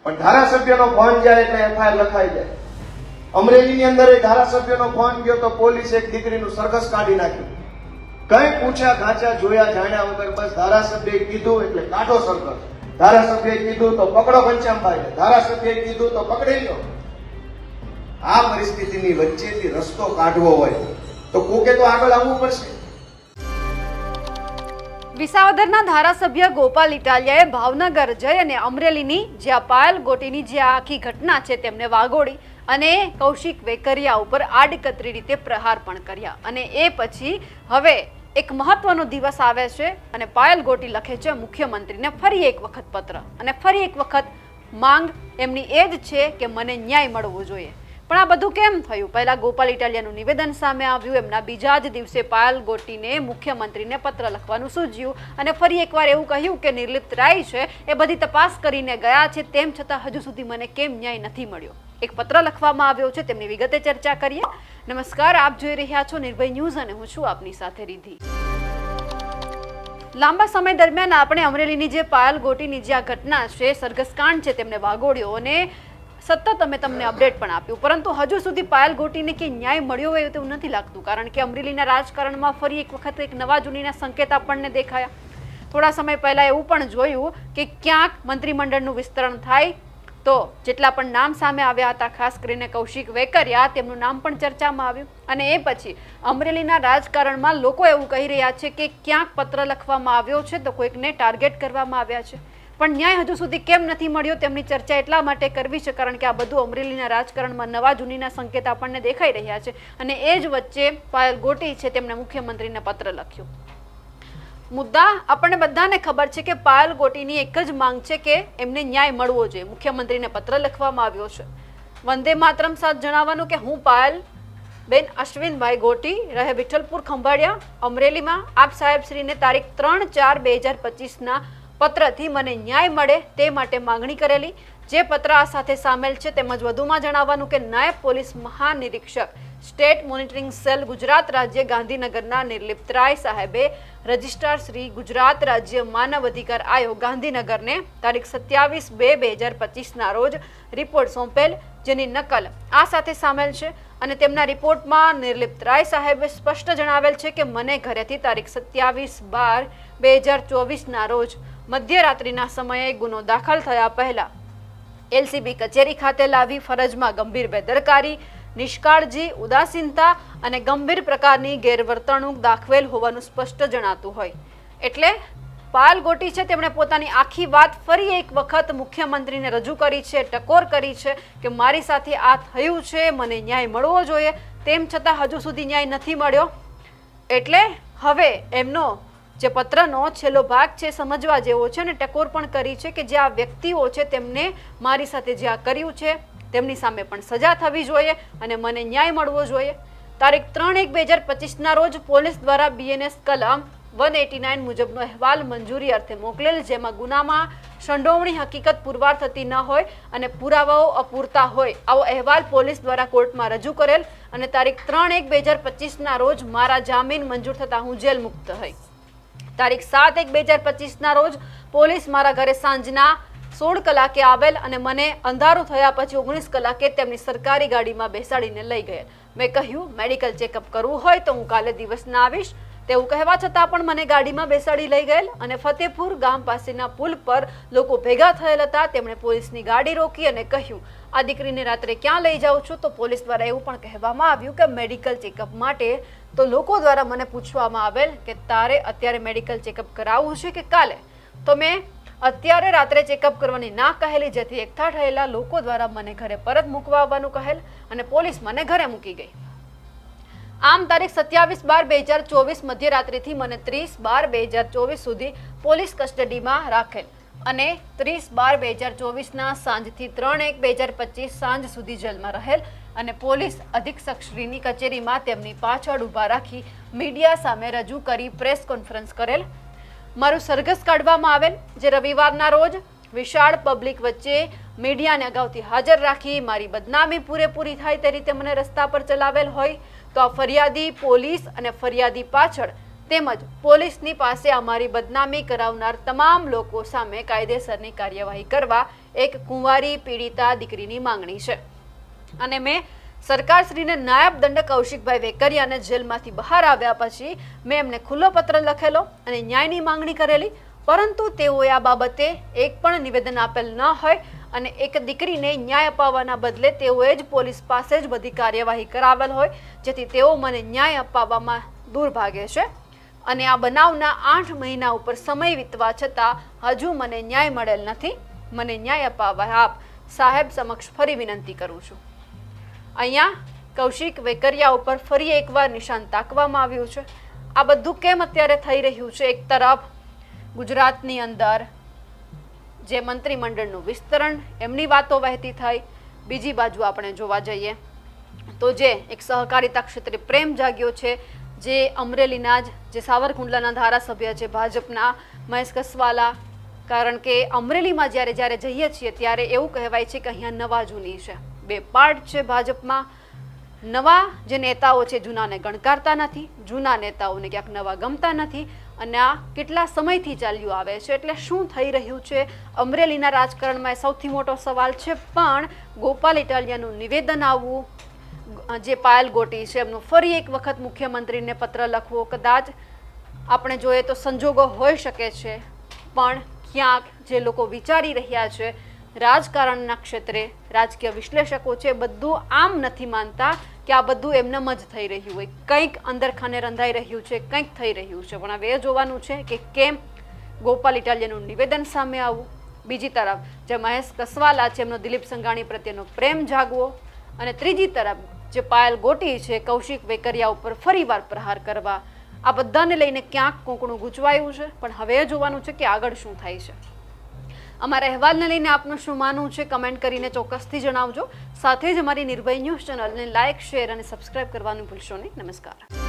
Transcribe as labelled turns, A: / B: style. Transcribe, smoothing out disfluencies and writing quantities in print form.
A: પણ ધારાસભ્યનો ફોન જાય એટલે એફઆઈઆર લખાઈ જાય. અમરેલીની અંદર એક ધારાસભ્યનો ફોન ગયો તો પોલીસ એક દીકરીનું સરઘસ કાઢી નાખ્યું. કઈ પૂછ્યા ગાંચા જોયા જાણ્યા વગર બસ ધારાસભ્યએ કીધું એટલે કાઢો સરઘસ, ધારાસભ્યએ કીધું તો પકડો ઘનશ્યામભાઈ, ધારાસભ્યએ કીધું તો પકડી લો. આ પરિસ્થિતિની વચ્ચેથી રસ્તો કાઢવો હોય તો કોકે તો આગળ આવવું પડશે.
B: વિસાવદરના ધારાસભ્ય ગોપાલ ઇટાલિયાએ ભાવનગર જઈ અને અમરેલીની જ્યાં પાયલ ગોટીની જે આખી ઘટના છે તેમને વાગોડી અને કૌશિક વેકરિયા ઉપર આડકતરી રીતે પ્રહાર પણ કર્યા. અને એ પછી હવે એક મહત્વનો દિવસ આવે છે અને પાયલ ગોટી લખે છે મુખ્યમંત્રીને ફરી એક વખત પત્ર અને ફરી એક વખત માંગ એમની એ જ છે કે મને ન્યાય મળવો જોઈએ. પણ આ બધું કેમ થયું? પહેલા ગોપાલ ઇટાલિયાનું નિવેદન સામે આવ્યું, એમના બીજા જ દિવસે પાયલ ગોટીને મુખ્યમંત્રીને પત્ર લખવાનું સૂઝ્યું અને ફરી એકવાર એવું કહ્યું કે નિર્લિપ્ત રાય છે એ બધી તપાસ કરીને ગયા છે, તેમ છતાં હજુ સુધી મને કેમ ન્યાય નથી મળ્યો. એક પત્ર લખવામાં આવ્યો છે, તેમની વિગતે ચર્ચા કરીએ. નમસ્કાર, આપ જોઈ રહ્યા છો નિર્ભય ન્યૂઝ અને હું છું આપની સાથે રિધિ. લાંબા સમય દરમિયાન આપણે અમરેલીની જે પાયલ ગોટીની જે આ ઘટના છે, સરઘસકાંડ છે, તેમને વાગોડ્યો અને સતત અમે તમને અપડેટ પણ આપ્યું, પરંતુ હજુ સુધી પાયલ ગોટીને કે ન્યાય મળ્યો હોય તેવું નથી લાગતું. કારણ કે અમરેલીના રાજકારણમાં ફરી એક વખત એક નવા જૂનીના સંકેત આપણને દેખાયા. થોડા સમય પહેલા એવું પણ જોયું કે ક્યાંક મંત્રીમંડળનું વિસ્તરણ થાય તો જેટલા પણ નામ સામે આવ્યા હતા, ખાસ કરીને કૌશિક વેકરિયા, તેમનું નામ પણ ચર્ચામાં આવ્યું. અને એ પછી અમરેલીના રાજકારણમાં લોકો એવું કહી રહ્યા છે કે ક્યાંક પત્ર લખવામાં આવ્યો છે તો કોઈકને ટાર્ગેટ કરવામાં આવ્યા છે, પણ ન્યાય હજુ સુધી કેમ નથી મળ્યો તેમની ચર્ચા એટલા માટે કરવી છે કારણ કે આ બધું અમરેલીના રાજકારણમાં નવા જૂનીના સંકેત આપણને દેખાઈ રહ્યા છે. અને એ જ વચ્ચે પાયલ ગોટી છે તેમણે મુખ્યમંત્રીને પત્ર લખ્યું. મુદ્દા આપણને બધાને ખબર છે કે પાયલ ગોટીની એક જ માંગ છે કે એમને ન્યાય મળવો જોઈએ. મુખ્યમંત્રીને પત્ર લખવામાં આવ્યો છે. વંદે માતરમ સાથે જણાવવાનું કે હું પાયલ બેન અશ્વિનભાઈ ગોટી રહે વિઠ્ઠલપુર ખંભાળિયા અમરેલીમાં આપ સાહેબશ્રીને તારીખ 3/4/2025ના પત્રથી મને ન્યાય મળે તે માટે માંગણી કરેલી. જે પત્ર આ સાથે સામેલ છે તેમજ વધુમાં જણાવવાનું કે નાયબ પોલીસ મહાનિરીક્ષક સ્ટેટ મોનિટરિંગ સેલ ગુજરાત રાજ્ય ગાંધીનગરના નિર્લિપ્ત રાય સાહેબે રજિસ્ટ્રાર શ્રી ગુજરાત રાજ્ય માનવ અધિકાર આયોગ ગાંધીનગરને તારીખ 27/2/2025ના રોજ રિપોર્ટ સોંપેલ, જેની નકલ આ સાથે સામેલ છે. અને તેમના રિપોર્ટમાં નિર્લિપ્ત રાય સાહેબે સ્પષ્ટ જણાવેલ છે કે મને ઘરેથી તારીખ 27/12/2024ના રોજ મધ્યરાત્રિના સમયે ગુનો દાખલ થયા પહેલા એલસીબી કચેરી ખાતે લાવી ફરજમાં ગંભીર બેદરકારી, નિષ્કાળજી, ઉદાસીનતા અને ગંભીર પ્રકારની ગેરવર્તણૂક દાખવેલ હોવાનું સ્પષ્ટ જણાતું હોય. એટલે પાયલ ગોટી છે તેમણે પોતાની આખી વાત ફરી એક વખત મુખ્યમંત્રીને રજૂ કરી છે, ટકોર કરી છે કે મારી સાથે આ થયું છે, મને ન્યાય મળવો જોઈએ, તેમ છતાં હજુ સુધી ન્યાય નથી મળ્યો. એટલે હવે એમનો જે પત્રનો છેલ્લો ભાગ છે સમજવા જેવો છે અને ટકોર પણ કરી છે કે જે આ વ્યક્તિઓ છે તેમને મારી સાથે જે આ કર્યું છે તેમની સામે પણ સજા થવી જોઈએ અને મને ન્યાય મળવો જોઈએ. તારીખ 3/1/2025ના રોજ પોલીસ દ્વારા બીએનએસ કલમ 189 મુજબનો અહેવાલ મંજૂરી અર્થે મોકલેલ, જેમાં ગુનામાં સંડોવણી હકીકત પુરવાર થતી ન હોય અને પુરાવાઓ અપૂરતા હોય આવો અહેવાલ પોલીસ દ્વારા કોર્ટમાં રજૂ કરેલ. અને તારીખ 3/1/2025ના રોજ મારા જામીન મંજૂર થતા હું જેલ મુક્ત થઈ. તારીખ 7/1/2025ના રોજ પોલીસ મારા ઘરે સાંજના 16 કલાકે આવેલ અને મને અંધારું થયા પછી 19 કલાકે તેમની સરકારી ગાડીમાં બેસાડીને લઈ ગયેલ. મેં કહ્યું મેડિકલ ચેકઅપ કરવું હોય તો હું કાલે દિવસના આવીશ. તેવું કહેવા છતાં પણ મને ગાડીમાં બેસાડી લઈ ગયેલ અને ફતેપુર ગામ પાસેના પુલ પર લોકો ભેગા થયેલ હતા. તેમણે પોલીસની ગાડી રોકી અને કહ્યું આ દીકરીને રાત્રે ક્યાં લઈ જાઉં છું? તો પોલીસ દ્વારા એવું પણ કહેવામાં આવ્યું કે મેડિકલ ચેકઅપ માટે. તો લોકો દ્વારા મને પૂછવામાં આવેલ કે તારે અત્યારે મેડિકલ ચેકઅપ કરાવવું છે કે કાલે? તો મેં અત્યારે રાત્રે ચેકઅપ કરવાની ના કહેલી, જેથી એકઠા થયેલા લોકો દ્વારા મને ઘરે પરત મૂકવા આવવાનું કહેલ અને પોલીસ મને ઘરે મૂકી ગઈ. આમ તારીખ 27/12/2024 મધ્યરાત્રિથી મને 30/12/2024 સુધી પોલીસ કસ્ટડીમાં રાખેલ અને 30/12/2024ના સાંજથી 3/1/2025 સાંજ સુધી જેલમાં રહેલ અને પોલીસ અધિક્ષકશ્રીની કચેરીમાં તેમની પાછળ ઊભા રાખી મીડિયા સામે રજૂ કરી પ્રેસ કોન્ફરન્સ કરેલ. મારું સરઘસ કાઢવામાં આવેલ, જે રવિવારના રોજ વિશાળ પબ્લિક વચ્ચે મીડિયાને અગાઉથી હાજર રાખી મારી બદનામી પૂરેપૂરી થાય તે રીતે મને રસ્તા પર ચલાવેલ હોય. તો આ ફરિયાદી, પોલીસ અને ફરિયાદી પાછળ તેમજ પોલીસની પાસે અમારી બદનામી કરાવનાર તમામ લોકો સામે કાયદેસરની કાર્યવાહી કરવા એક કુંવારી પીડિતા દીકરીની માંગણી છે અને મેં સરકારશ્રીને નાયબ દંડક કૌશિકભાઈ વેકરિયાને જેલમાંથી બહાર આવ્યા પછી મેં એમને ખુલ્લો પત્ર લખેલો અને ન્યાયની માંગણી કરેલી, પરંતુ તેઓએ આ બાબતે એક પણ નિવેદન આપેલ ન હોય અને એક દીકરીને ન્યાય અપાવવાના બદલે તેઓએ જ પોલીસ પાસે જ બધી કાર્યવાહી કરાવેલ હોય, જેથી તેઓ મને ન્યાય અપાવવામાં દૂર ભાગે છે અને આ બનાવના 8 મહિના ઉપર સમય વીતવા છતાં હજુ મને ન્યાય મળેલ નથી. મને ન્યાય અપાવવા આપ સાહેબ સમક્ષ ફરી વિનંતી કરું છું. અહીંયા કૌશિક વેકરિયા ઉપર ફરી એકવાર નિશાન તાકવામાં આવ્યું છે. આ બધું કેમ અત્યારે થઈ રહ્યું છે? એક તરફ ગુજરાતની અંદર જે મંત્રીમંડળનું વિસ્તરણ, એમની વાતો વહેતી થઈ, બીજી બાજુ આપણે જોવા જઈએ તો જે એક સહકારિતા ક્ષેત્રે પ્રેમ જાગ્યો છે, જે અમરેલીના જે સાવરકુંડલાના ધારાસભ્ય છે ભાજપના મહેશ કસવાલા, કારણ કે અમરેલીમાં જ્યારે જઈએ છીએ ત્યારે એવું કહેવાય છે કે અહીંયા નવા જૂની છે, બે પાર્ટ છે ભાજપમાં. નવા જે નેતાઓ છે જૂનાને ગણકારતા નથી, જૂના નેતાઓને ક્યાંક નવા ગમતા નથી અને આ કેટલા સમયથી ચાલ્યું આવે છે. એટલે શું થઈ રહ્યું છે અમરેલીના રાજકારણમાં એ સૌથી મોટો સવાલ છે. પણ ગોપાલ ઇટાલિયાનું નિવેદન આવવું, જે પાયલ ગોટી છે એમનું ફરી એક વખત મુખ્યમંત્રીને પત્ર લખવો, કદાચ આપણે જોઈએ તો સંજોગો હોઈ શકે છે, પણ ક્યાંક જે લોકો વિચારી રહ્યા છે રાજકારણના ક્ષેત્રે, રાજકીય વિશ્લેષકો છે, બધું આમ નથી માનતા કે આ બધું એમનેમ જ થઈ રહ્યું હોય, કંઈક અંદરખાને રંધાઈ રહ્યું છે, કંઈક થઈ રહ્યું છે. પણ હવે એ જોવાનું છે કે કેમ ગોપાલ ઇટાલિયાનું નિવેદન સામે આવવું, બીજી તરફ જે મહેશ કસવાલા છે એમનો દિલીપ સંઘાણી પ્રત્યેનો પ્રેમ જાગવો અને ત્રીજી તરફ જે પાયલ ગોટી છે કૌશિક વેકરિયા ઉપર ફરીવાર પ્રહાર કરવા, આ બધાને લઈને ક્યાંક કોંકણું ગૂંચવાયું છે. પણ હવે એ જોવાનું છે કે આગળ શું થાય છે. અમારા અહેવાલને લઈને આપનું શું માનવું છે કમેન્ટ કરીને ચોક્કસથી જણાવજો. સાથે જ અમારી નિર્ભય ન્યૂઝ ચેનલને લાઇક, શેર અને સબસ્ક્રાઇબ કરવાનું ભૂલશો નહીં. નમસ્કાર.